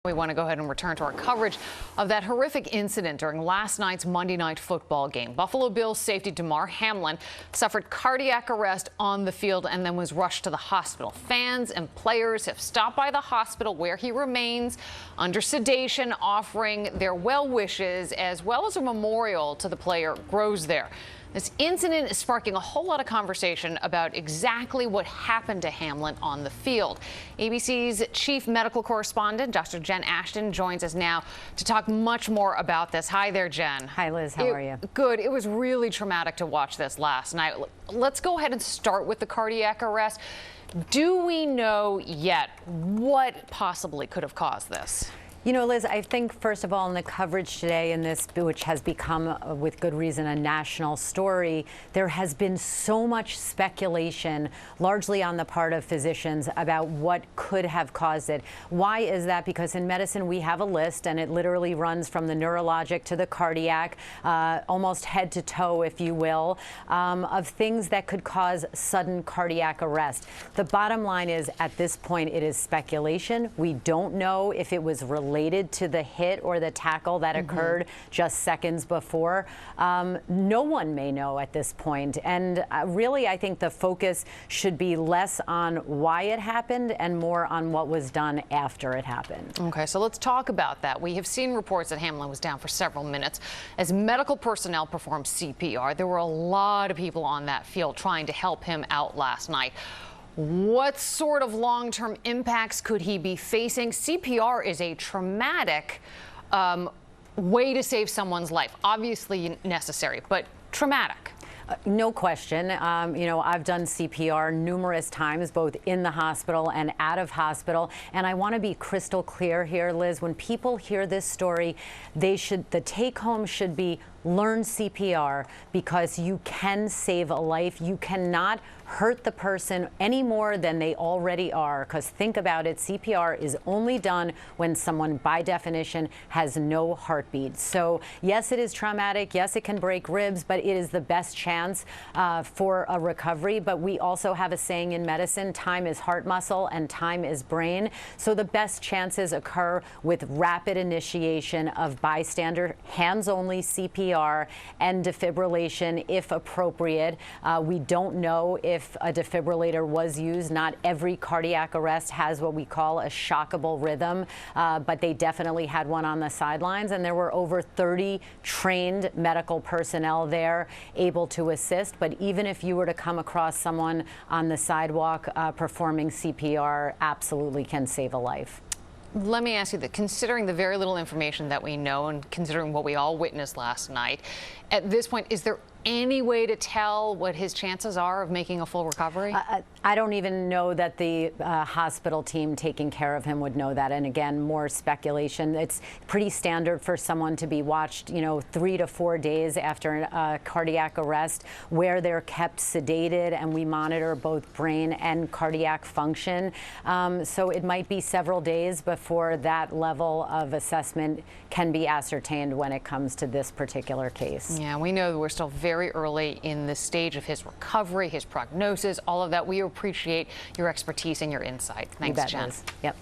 We want to go ahead and return to our coverage of that horrific incident during last night's Monday Night Football game. Buffalo Bills safety Damar Hamlin suffered cardiac arrest on the field and then was rushed to the hospital. Fans and players have stopped by the hospital where he remains under sedation, offering their well wishes as well as a memorial to the player grows there. This incident is sparking a whole lot of conversation about exactly what happened to Hamlin on the field. ABC's chief medical correspondent, Dr. Jen Ashton, joins us now to talk much more about this. Hi there, Jen. Hi, Liz. How are you? Good. It was really traumatic to watch this last night. Let's go ahead and start with the cardiac arrest. Do we know yet what possibly could have caused this? You know, Liz, I think, first of all, in the coverage today in this, which has become, with good reason, a national story, there has been so much speculation, largely on the part of physicians, about what could have caused it. Why is that? Because in medicine, we have a list, and it literally runs from the neurologic to the cardiac, almost head to toe, if you will, of things that could cause sudden cardiac arrest. The bottom line is, at this point, it is speculation. We don't know if it was related to the hit or the tackle that occurred just seconds before. No one may know at this point. And really, I think the focus should be less on why it happened and more on what was done after it happened. Okay, so let's talk about that. We have seen reports that Hamlin was down for several minutes as medical personnel performed CPR. There were a lot of people on that field trying to help him out last night. What sort of long-term impacts could he be facing? CPR is a traumatic way to save someone's life. Obviously necessary, but traumatic. No question. You know, I've done CPR numerous times, both in the hospital and out of hospital. And I want to be crystal clear here, Liz. When people hear this story, the take home should be learn CPR, because you can save a life. You cannot hurt the person any more than they already are, because think about it, CPR is only done when someone, by definition, has no heartbeat. So yes, it is traumatic. Yes, it can break ribs, but it is the best chance for a recovery. But we also have a saying in medicine, time is heart muscle and time is brain. So the best chances occur with rapid initiation of bystander, hands-only CPR and defibrillation if appropriate. We don't know if a defibrillator was used. Not every cardiac arrest has what we call a shockable rhythm, but they definitely had one on the sidelines, and there were over 30 trained medical personnel there able to assist. But even if you were to come across someone on the sidewalk performing CPR, absolutely can save a life. Let me ask you that, considering the very little information that we know and considering what we all witnessed last night, at this point, is there any way to tell what his chances are of making a full recovery? I don't even know that the hospital team taking care of him would know that. And again, more speculation. It's pretty standard for someone to be watched, you know, 3 to 4 days after a cardiac arrest, where they're kept sedated, and we monitor both brain and cardiac function. So it might be several days before that level of assessment can be ascertained when it comes to this particular case. Yeah, we know that we're still very early in the stage of his recovery, his prognosis, all of that. We appreciate your expertise and your insight. Thanks, Jen. Yep.